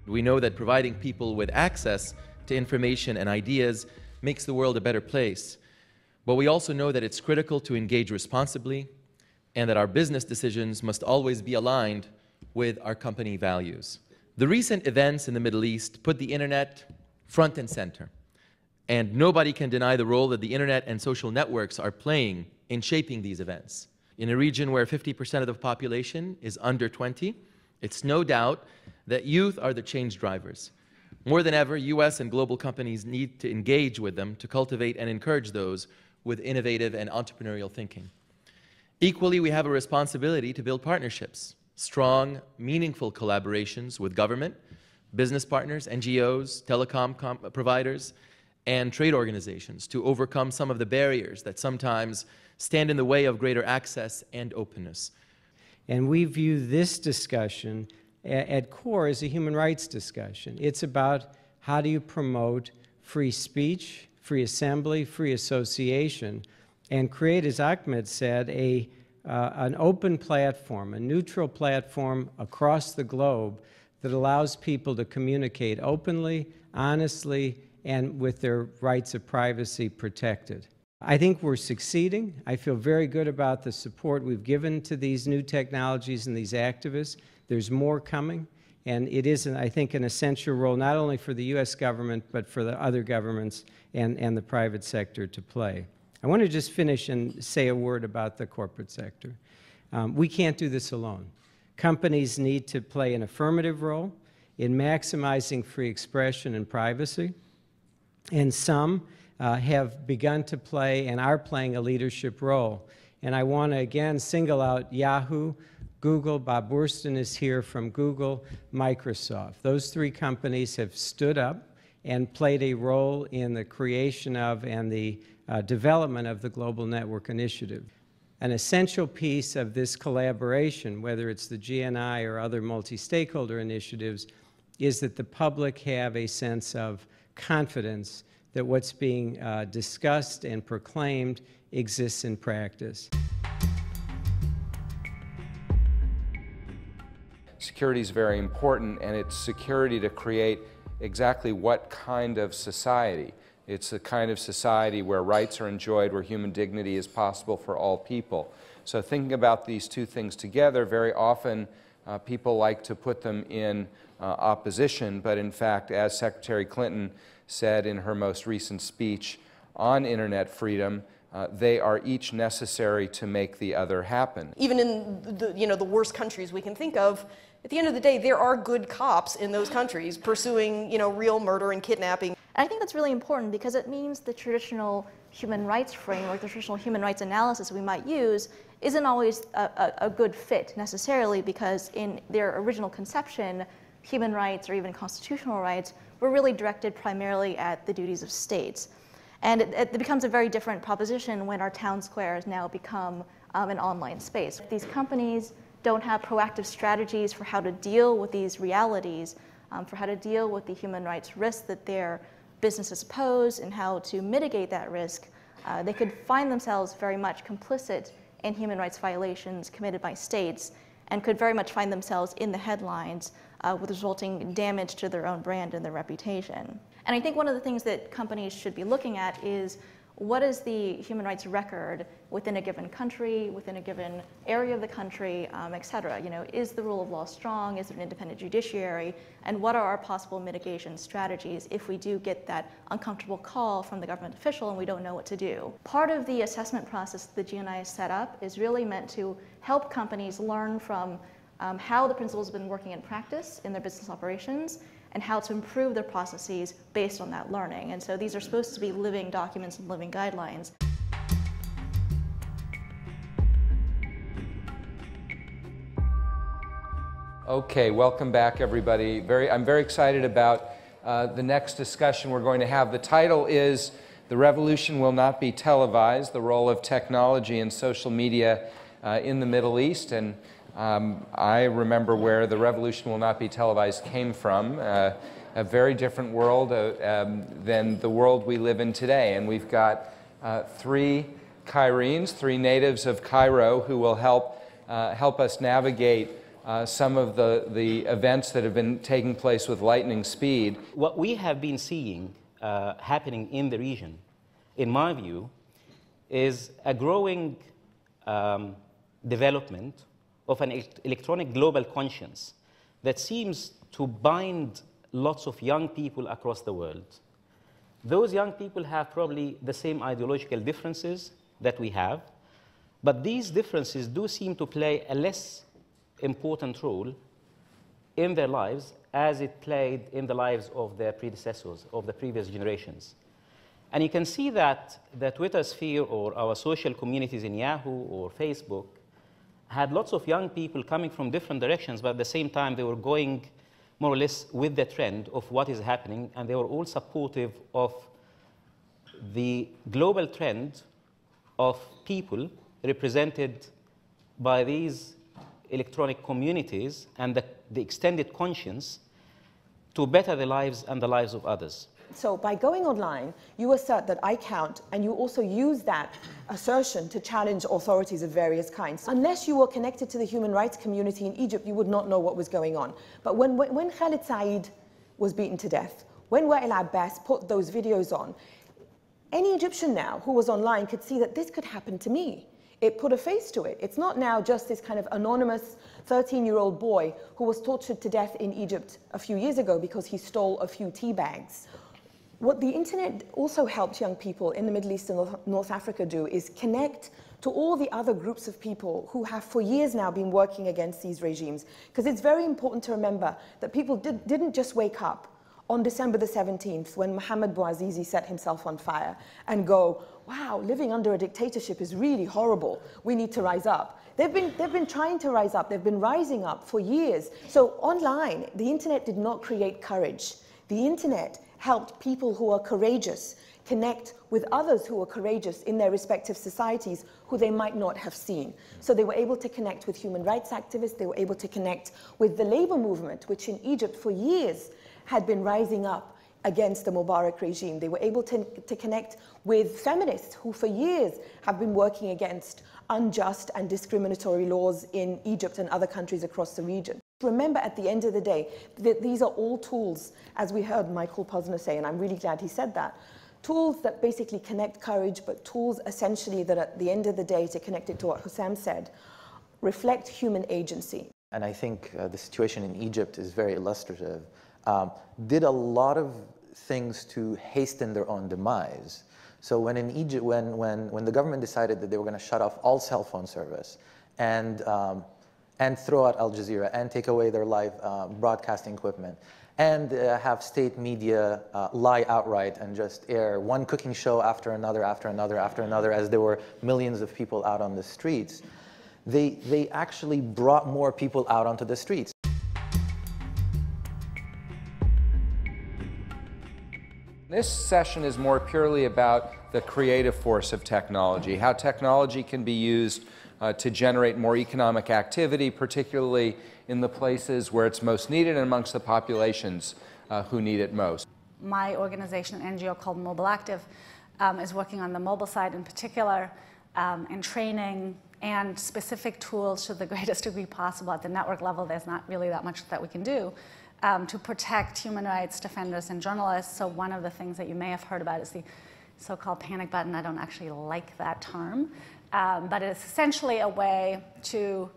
We know that providing people with access to information and ideas makes the world a better place. But we also know that it's critical to engage responsibly and that our business decisions must always be aligned with our company values. The recent events in the Middle East put the internet front and center. And nobody can deny the role that the internet and social networks are playing in shaping these events. In a region where 50% of the population is under 20, it's no doubt that youth are the change drivers. More than ever, US and global companies need to engage with them to cultivate and encourage those with innovative and entrepreneurial thinking. Equally, we have a responsibility to build partnerships, strong, meaningful collaborations with government, business partners, NGOs, telecom providers, and trade organizations to overcome some of the barriers that sometimes stand in the way of greater access and openness. And we view this discussion at core as a human rights discussion. It's about how do you promote free speech, free assembly, free association, and create, as Ahmed said, an open platform, a neutral platform across the globe that allows people to communicate openly, honestly, and with their rights of privacy protected. I think we're succeeding. I feel very good about the support we've given to these new technologies and these activists. There's more coming, and it is, I think, an essential role not only for the U.S. government, but for the other governments and the private sector to play. I want to just finish and say a word about the corporate sector. We can't do this alone. Companies need to play an affirmative role in maximizing free expression and privacy, and some have begun to play and are playing a leadership role. And I want to again single out Yahoo, Google. Bob Worston is here from Google, Microsoft. Those three companies have stood up and played a role in the creation of and the development of the Global Network Initiative. An essential piece of this collaboration, whether it's the GNI or other multi-stakeholder initiatives, is that the public have a sense of confidence that what's being discussed and proclaimed exists in practice. Security is very important, and it's security to create exactly what kind of society. It's the kind of society where rights are enjoyed, where human dignity is possible for all people. So thinking about these two things together, very often people like to put them in opposition, but in fact, as Secretary Clinton said in her most recent speech on internet freedom, they are each necessary to make the other happen. Even in the worst countries we can think of, at the end of the day, there are good cops in those countries pursuing real murder and kidnapping. And I think that's really important because it means the traditional human rights framework, the traditional human rights analysis we might use isn't always a good fit necessarily, because in their original conception, human rights or even constitutional rights were really directed primarily at the duties of states. And it becomes a very different proposition when our town squares now become an online space. These companies don't have proactive strategies for how to deal with these realities, for how to deal with the human rights risks that their businesses pose and how to mitigate that risk. They could find themselves very much complicit in human rights violations committed by states, and could very much find themselves in the headlines with resulting damage to their own brand and their reputation. And I think one of the things that companies should be looking at is what is the human rights record within a given country, within a given area of the country, et cetera. Is the rule of law strong? Is there an independent judiciary? And what are our possible mitigation strategies if we do get that uncomfortable call from the government official and we don't know what to do? Part of the assessment process that the GNI has set up is really meant to help companies learn from how the principles have been working in practice in their business operations, and how to improve their processes based on that learning. And so these are supposed to be living documents and living guidelines. Okay, welcome back, everybody. I'm very excited about the next discussion we're going to have. The title is "The Revolution Will Not Be Televised: The Role of Technology and Social Media in the Middle East." And I remember where the revolution will not be televised came from, a very different world than the world we live in today. And we've got three Cairenes, three natives of Cairo, who will help us navigate some of the events that have been taking place with lightning speed. What we have been seeing happening in the region, in my view, is a growing development of an electronic global conscience that seems to bind lots of young people across the world. Those young people have probably the same ideological differences that we have, but these differences do seem to play a less important role in their lives as it played in the lives of their predecessors, of the previous generations. And you can see that the Twitter sphere or our social communities in Yahoo or Facebook had lots of young people coming from different directions, but at the same time they were going more or less with the trend of what is happening, and they were all supportive of the global trend of people represented by these electronic communities and the extended conscience to better their lives and the lives of others. So by going online, you assert that I count, and you also use that assertion to challenge authorities of various kinds. Unless you were connected to the human rights community in Egypt, you would not know what was going on. But when Khalid Said was beaten to death, when Wael Abbas put those videos on, any Egyptian now who was online could see that this could happen to me. It put a face to it. It's not now just this kind of anonymous 13-year-old boy who was tortured to death in Egypt a few years ago because he stole a few tea bags. What the internet also helped young people in the Middle East and North Africa do is connect to all the other groups of people who have for years now been working against these regimes. Because it's very important to remember that people didn't just wake up on December the 17th when Mohammed Bouazizi set himself on fire and go, wow, living under a dictatorship is really horrible. We need to rise up. They've been trying to rise up. They've been rising up for years. So online, the internet did not create courage. The internet helped people who are courageous connect with others who are courageous in their respective societies who they might not have seen. So they were able to connect with human rights activists. They were able to connect with the labor movement, which in Egypt for years had been rising up against the Mubarak regime. They were able to connect with feminists who for years have been working against unjust and discriminatory laws in Egypt and other countries across the region. Remember, at the end of the day, that these are all tools, as we heard Michael Posner say, and I'm really glad he said that, tools that basically connect courage, but tools essentially that at the end of the day, to connect it to what Hussam said, reflect human agency. And I think the situation in Egypt is very illustrative. Did a lot of things to hasten their own demise. So when in Egypt, when the government decided that they were going to shut off all cell phone service and throw out Al Jazeera and take away their live broadcasting equipment and have state media lie outright and just air one cooking show after another, as there were millions of people out on the streets, they actually brought more people out onto the streets. This session is more purely about the creative force of technology, how technology can be used to generate more economic activity, particularly in the places where it's most needed and amongst the populations who need it most. My organization, an NGO called Mobile Active, is working on the mobile side in particular, in training and specific tools to the greatest degree possible. At the network level, there's not really that much that we can do to protect human rights defenders and journalists. So one of the things that you may have heard about is the so-called panic button. I don't actually like that term, but it's essentially a way to,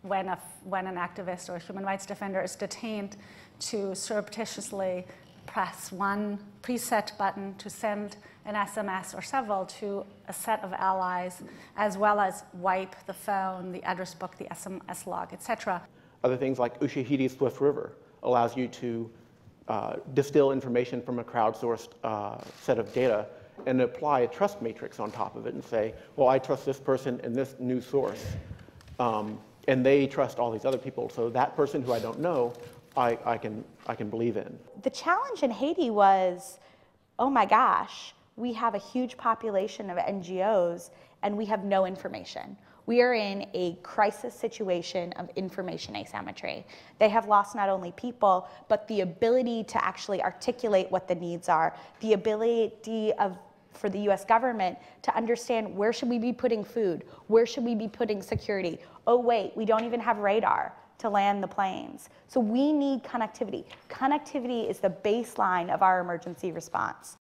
when an activist or a human rights defender is detained, to surreptitiously press one preset button to send an SMS or several to a set of allies, as well as wipe the phone, the address book, the SMS log, etc. Other things like Ushahidi Swift River allows you to distill information from a crowdsourced set of data and apply a trust matrix on top of it and say, well, I trust this person and this news source, and they trust all these other people. So that person who I don't know, I can believe in. The challenge in Haiti was, oh my gosh, we have a huge population of NGOs and we have no information. We are in a crisis situation of information asymmetry. They have lost not only people, but the ability to actually articulate what the needs are, the ability of for the US government to understand where should we be putting food, where should we be putting security. Oh wait, we don't even have radar to land the planes. So we need connectivity. Connectivity is the baseline of our emergency response.